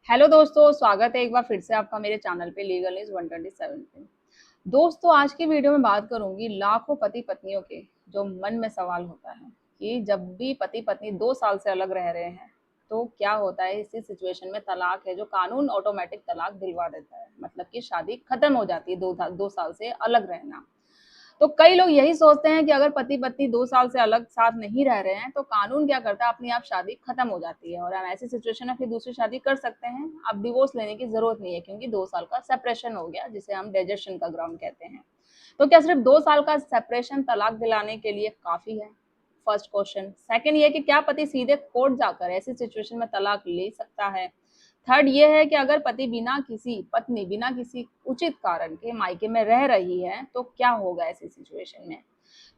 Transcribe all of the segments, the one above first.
Hello दोस्तों, स्वागत है एक बार फिर से आपका मेरे चैनल पे लीगल न्यूज 127 पे। दोस्तों, आज की वीडियो में बात करूंगी लाखों पति पत्नियों के जो मन में सवाल होता है कि जब भी पति पत्नी 2 साल से अलग रह रहे हैं तो क्या होता है। इसी सिचुएशन में तलाक है जो कानून ऑटोमेटिक तलाक दिलवा देता है, मतलब कि शादी खत्म हो जाती है। 2 साल से अलग रहना, तो कई लोग यही सोचते हैं कि अगर पति पत्नी 2 साल से अलग साथ नहीं रह रहे हैं तो कानून क्या करता है, अपनी आप शादी खत्म हो जाती है और हम ऐसी सिचुएशन में फिर दूसरी शादी कर सकते हैं। अब डिवोर्स लेने की जरूरत नहीं है क्योंकि 2 साल का सेपरेशन हो गया, जिसे हम डाइजेशन का ग्राउंड कहते हैं। तो क्या सिर्फ 2 साल का सेपरेशन तलाक दिलाने के लिए काफी है? First question. सेकंड ये कि क्या पति सीधे कोर्ट जाकर ऐसी सिचुएशन में तलाक ले सकता है? थर्ड ये है कि अगर पत्नी बिना किसी उचित कारण के मायके में रह रही है तो क्या होगा ऐसी सिचुएशन में।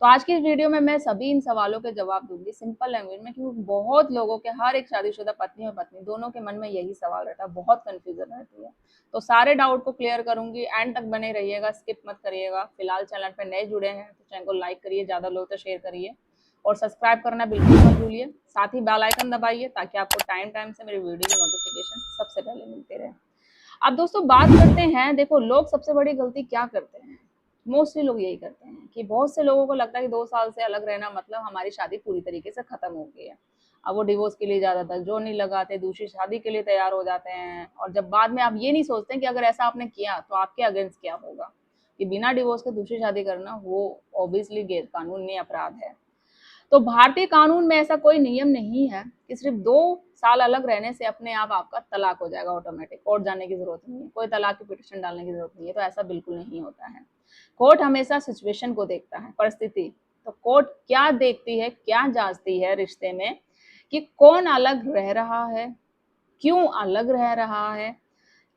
तो आज की इस वीडियो में मैं सभी इन सवालों के जवाब दूंगी सिंपल लैंग्वेज में, क्योंकि बहुत लोगों के, हर एक शादीशुदा पत्नी और पत्नी दोनों के मन में यही सवाल रहता है, बहुत कंफ्यूजन रहती है। तो सारे डाउट को क्लियर करूंगी, एंड तक बने रहिएगा, स्किप मत करिएगा। फिलहाल चैनल पर नए जुड़े हैं तो चैनल को लाइक करिए, ज्यादा लोग तो शेयर करिए और सब्सक्राइब करना बिल्कुल मत भूलिए। साथ ही बेल आइकन दबाइए ताकि आपको टाइम टाइम से मेरी वीडियो की नोटिफिकेशन सबसे पहले मिलते रहे। अब दोस्तों बात करते हैं, देखो लोग सबसे बड़ी गलती क्या करते हैं। मोस्टली लोग यही करते हैं कि बहुत से लोगों को लगता है कि 2 साल से अलग रहना मतलब हमारी शादी पूरी तरीके से खत्म हो गई है। अब वो डिवोर्स के लिए ज्यादातर जोर नहीं लगाते, दूसरी शादी के लिए तैयार हो जाते हैं। और जब बाद में आप ये नहीं सोचते कि अगर ऐसा आपने किया तो आपके अगेंस्ट क्या होगा, कि बिना डिवोर्स के दूसरी शादी करना वो ऑब्वियसली गैर कानूनी अपराध है। तो भारतीय कानून में ऐसा कोई नियम नहीं है कि सिर्फ 2 साल अलग रहने से अपने आप आपका तलाक हो जाएगा ऑटोमेटिक। कोर्ट जाने की जरूरत नहीं है, कोई तलाक की पिटिशन डालने की जरूरत नहीं है। तो ऐसा बिल्कुल नहीं होता है। कोर्ट हमेशा सिचुएशन को देखता है, परिस्थिति। तो कोर्ट क्या देखती है, क्या जांचती है रिश्ते में, कि कौन अलग रह रहा है, क्यों अलग रह रहा है,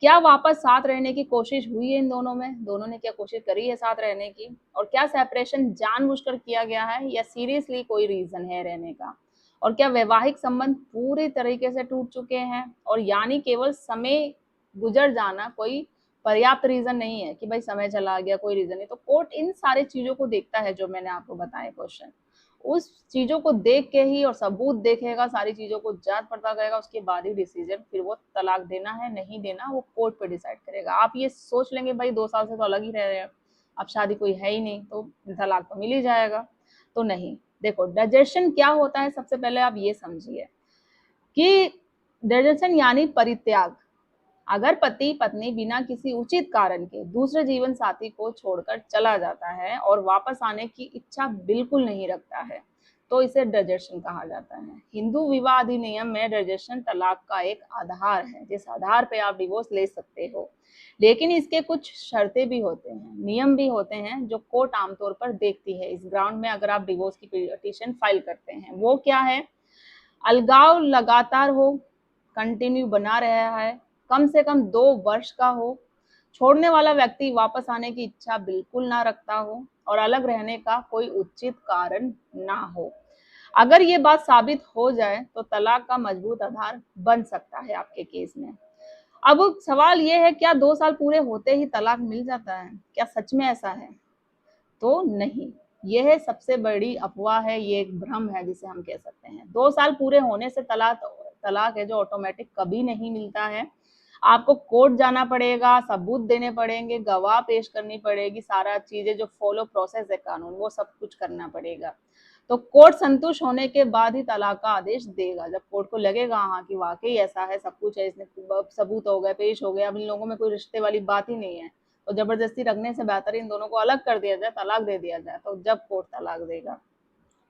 क्या वापस साथ रहने की कोशिश हुई है इन दोनों में, दोनों ने क्या कोशिश करी है साथ रहने की, और क्या सेपरेशन जानबूझकर किया गया है या सीरियसली कोई रीजन है रहने का, और क्या वैवाहिक संबंध पूरी तरीके से टूट चुके हैं, और यानी केवल समय गुजर जाना कोई पर्याप्त रीजन नहीं है कि भाई समय चला गया, कोई रीजन नहीं। तो कोर्ट इन सारी चीजों को देखता है जो मैंने आपको बताया क्वेश्चन। उस चीजों को देख के ही और सबूत देखेगा, सारी चीजों को जांच पड़ताल करेगा, उसके बाद ही डिसीजन, फिर वो तलाक देना है नहीं देना वो कोर्ट पे डिसाइड करेगा। आप ये सोच लेंगे भाई 2 साल से तो अलग ही रह रहे हैं, अब शादी कोई है ही नहीं तो तलाक तो मिल ही जाएगा, तो नहीं। देखो डाइजेशन क्या होता है, सबसे पहले आप ये समझिए कि डाइजेशन यानी परित्याग। अगर पति पत्नी बिना किसी उचित कारण के दूसरे जीवन साथी को छोड़कर चला जाता है और वापस आने की इच्छा बिल्कुल नहीं रखता है तो इसे डाइजेशन कहा जाता है। हिंदू विवाह अधिनियम में डाइजेशन तलाक का एक आधार है, जिस आधार पे आप डिवोर्स ले सकते हो। लेकिन इसके कुछ शर्तें भी होते हैं, नियम भी होते हैं जो कोर्ट आमतौर पर देखती है इस ग्राउंड में अगर आप डिवोर्स की पिटीशन फाइल करते हैं। वो क्या है? अलगाव लगातार हो, कंटिन्यू बना रहा है, कम से कम 2 वर्ष का हो, छोड़ने वाला व्यक्ति वापस आने की इच्छा बिल्कुल ना रखता हो, और अलग रहने का कोई उचित कारण ना हो। अगर ये बात साबित हो जाए तो तलाक का मजबूत आधार बन सकता है आपके केस में। अब सवाल ये है, क्या 2 साल पूरे होते ही तलाक मिल जाता है? क्या सच में ऐसा है? तो नहीं, यह सबसे बड़ी अफवाह है, ये एक भ्रम है जिसे हम कह सकते हैं। 2 साल पूरे होने से तलाक तलाक है जो ऑटोमेटिक कभी नहीं मिलता है। आपको कोर्ट जाना पड़ेगा, सबूत देने पड़ेंगे, गवाह पेश करनी पड़ेगी, सारा चीजें जो फॉलो प्रोसेस है कानून वो सब कुछ करना पड़ेगा। तो कोर्ट संतुष्ट होने के बाद ही तलाक का आदेश देगा। जब कोर्ट को लगेगा हाँ कि वाकई ऐसा है, सब कुछ है, इसने सबूत हो गए, पेश हो गए, अब इन लोगों में कोई रिश्ते वाली बात ही नहीं है, तो जबरदस्ती रखने से बेहतर इन दोनों को अलग कर दिया जाए, तलाक दे दिया जाए, तो जब कोर्ट तलाक देगा।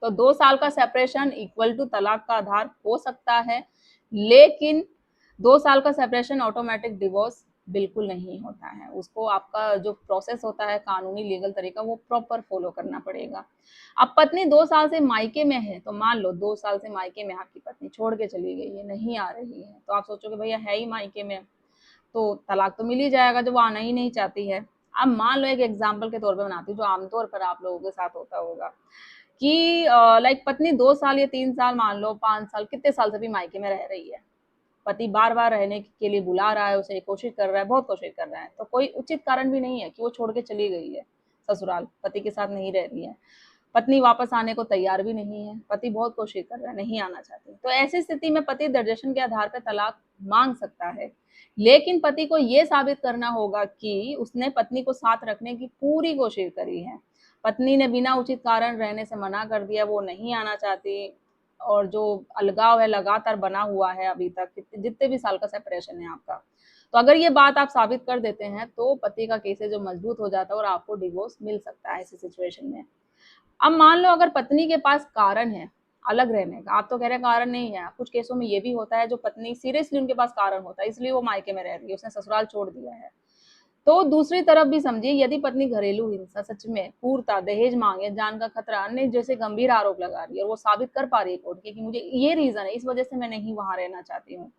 तो 2 साल का सेपरेशन इक्वल टू तलाक का आधार हो सकता है, लेकिन 2 साल का सेपरेशन ऑटोमेटिक डिवोर्स बिल्कुल नहीं होता है। उसको आपका जो प्रोसेस होता है कानूनी लीगल तरीका वो प्रॉपर फॉलो करना पड़ेगा। अब पत्नी 2 साल से मायके में है, तो मान लो 2 साल से मायके में आपकी पत्नी छोड़ के चली गई है, नहीं आ रही है, तो आप सोचोगे भैया है ही मायके में तो तलाक तो मिल ही जाएगा जब वो आना ही नहीं चाहती है। अब मान लो एक एग्जाम्पल के तौर पे बनाती हूँ जो आमतौर पर आप लोगों के साथ होता होगा कि लाइक पत्नी 2 साल या 3 साल, मान लो 5 साल, कितने साल से भी मायके में रह रही है, पति बार बार रहने के लिए बुला रहा है उसे, कोशिश कर रहा है, बहुत कोशिश कर रहा है, तो कोई उचित कारण भी नहीं है कि वो छोड़ के चली गई है ससुराल, पति के साथ नहीं रह रही है, पत्नी वापस आने को तैयार भी नहीं है, पति बहुत कोशिश कर रहा है, नहीं आना चाहती, तो ऐसी स्थिति में पति दर्जेशन के आधार पर तलाक मांग सकता है, लेकिन पति को ये साबित करना होगा कि उसने पत्नी को साथ रखने की पूरी कोशिश करी है। पत्नी ने बिना उचित कारण रहने से मना कर दिया, वो नहीं आना चाहती, और जो अलगाव है लगातार बना हुआ है अभी तक, जितने भी साल का सेपरेशन है आपका। तो अगर ये बात आप साबित कर देते हैं तो पति का केस है जो मजबूत हो जाता है और आपको डिवोर्स मिल सकता है ऐसी सिचुएशन में। अब मान लो अगर पत्नी के पास कारण है अलग रहने का, आप तो कह रहे हैं कारण नहीं है, कुछ केसों में ये भी होता है जो पत्नी सीरियसली उनके पास कारण होता है इसलिए वो मायके में रह रही है, उसने ससुराल छोड़ दिया है। तो दूसरी तरफ भी समझिए, यदि पत्नी घरेलू हिंसा, सच में क्रूरता, दहेज मांगे, जान का खतरा, अन्य जैसे गंभीर आरोप लगा रही है और वो साबित कर पा रही है कोर्ट के कि मुझे ये रीजन है, इस वजह से मैं नहीं वहां रहना चाहती हूँ,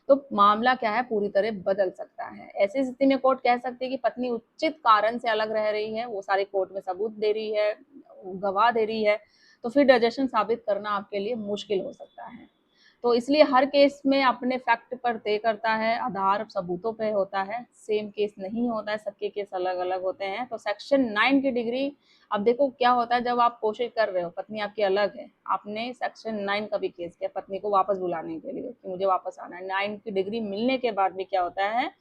तो मामला क्या है पूरी तरह बदल सकता है। ऐसी स्थिति में कोर्ट कह सकती है कि पत्नी उचित कारण से अलग रह रही है, वो सारे कोर्ट में सबूत दे रही है, गवाह दे रही है, तो फिर डिसीजन साबित करना आपके लिए मुश्किल हो सकता है। तो इसलिए हर केस में अपने फैक्ट पर तय करता है, आधार सबूतों पे होता है, सेम केस नहीं होता है, सबके केस अलग अलग होते हैं। तो सेक्शन 9 की डिग्री, अब देखो क्या होता है जब आप कोशिश कर रहे हो, पत्नी आपकी अलग है, आपने सेक्शन 9 का भी केस किया पत्नी को वापस बुलाने के लिए कि मुझे वापस आना है, 9 की डिग्री मिलने के बाद भी क्या होता है,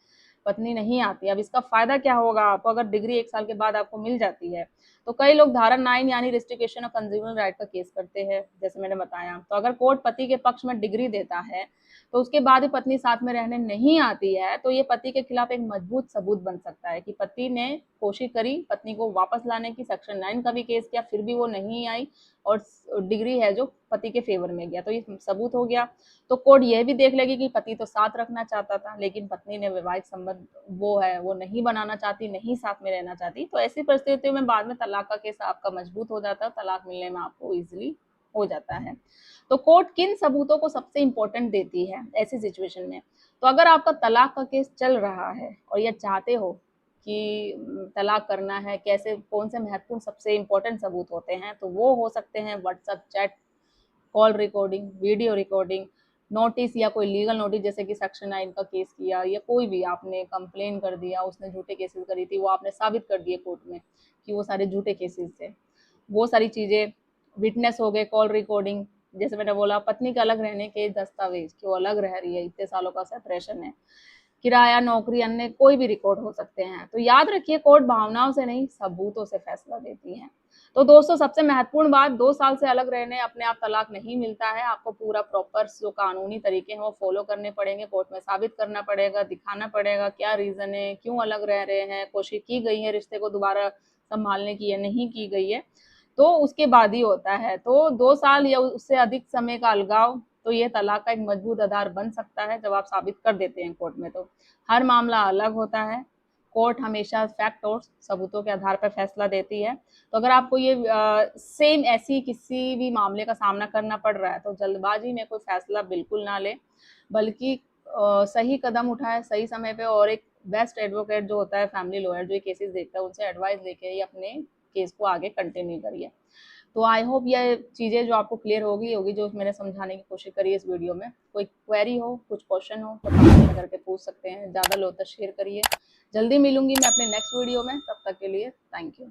पत्नी नहीं आती। अब इसका फायदा क्या होगा आपको, अगर डिग्री 1 साल के बाद आपको मिल जाती है, तो कई लोग धारा 9 यानी रिस्ट्रिक्शन ऑफ कंज्यूमर राइट का केस करते हैं, जैसे मैंने बताया। तो अगर कोर्ट पति के पक्ष में डिग्री देता है तो उसके बाद भी पत्नी साथ में रहने नहीं आती है, तो ये पति के खिलाफ एक मजबूत सबूत बन सकता है कि पति ने कोशिश करी पत्नी को वापस लाने की, सेक्शन 9 का भी केस किया, फिर भी वो नहीं आई और डिग्री है जो पति के फेवर में गया, तो ये सबूत हो गया। तो कोर्ट यह भी देख लेगी कि पति तो साथ रखना चाहता था, लेकिन पत्नी ने वैवाहिक संबंध वो नहीं बनाना चाहती, नहीं साथ में रहना चाहती। तो ऐसी परिस्थितियों में बाद में तलाक का केस आपका मजबूत हो जाता है, तलाक मिलने में आपको इजीली हो जाता है। तो कोर्ट किन सबूतों को सबसे इंपॉर्टेंट देती है ऐसी सिचुएशन में, तो अगर आपका तलाक का केस चल रहा है और यह चाहते हो कि तलाक करना है, कैसे कौन से महत्वपूर्ण सबसे इंपॉर्टेंट सबूत होते हैं, तो वो हो सकते हैं WhatsApp chat, call recording, video recording, notice या कोई लीगल नोटिस, जैसे कि सेक्शन 9 का केस किया या कोई भी आपने कंप्लेन कर दिया, उसने झूठे केसेस करी थी, वो आपने साबित कर दिए कोर्ट में कि वो सारे झूठे केसेस थे, वो सारी चीज़ें, विटनेस हो गए, कॉल रिकॉर्डिंग, जैसे मैंने बोला पत्नी के अलग रहने के दस्तावेज कि वो अलग रह रही है, इतने सालों का सेपरेशन है, किराया, नौकरी, अन्य कोई भी रिकॉर्ड हो सकते हैं। तो याद रखिए कोर्ट भावनाओं से नहीं सबूतों से फैसला देती है। तो दोस्तों सबसे महत्वपूर्ण बात, 2 साल से अलग रहने अपने आप तलाक नहीं मिलता है, आपको पूरा प्रॉपर जो कानूनी तरीके हैं वो फॉलो करने पड़ेंगे, कोर्ट में साबित करना पड़ेगा, दिखाना पड़ेगा क्या रीजन है, क्यों अलग रह रहे हैं, कोशिश की गई है रिश्ते को दोबारा संभालने की या नहीं की गई है, तो उसके बाद ही होता है। तो 2 साल या उससे अधिक समय का अलगाव, तो ये तलाक का एक मजबूत आधार बन सकता है जब आप साबित कर देते हैं कोर्ट में। तो हर मामला अलग होता है, कोर्ट हमेशा फैक्ट और सबूतों के आधार पर फैसला देती है। तो अगर आपको ये सेम ऐसी किसी भी मामले का सामना करना पड़ रहा है तो जल्दबाजी में कोई फैसला बिल्कुल ना ले, बल्कि सही कदम उठाए सही समय पे, और एक बेस्ट एडवोकेट जो होता है, फैमिली लॉयर जो ये केसेस देखता है, उनसे एडवाइस लेके ये अपने केस को आगे कंटिन्यू करिए। तो आई होप ये चीज़ें जो आपको क्लियर होगी जो मैंने समझाने की कोशिश करी है इस वीडियो में। कोई क्वेरी हो, कुछ क्वेश्चन हो तो कमेंट में करके पूछ सकते हैं, ज़्यादा लोग तो शेयर करिए। जल्दी मिलूंगी मैं अपने नेक्स्ट वीडियो में, तब तक के लिए थैंक यू।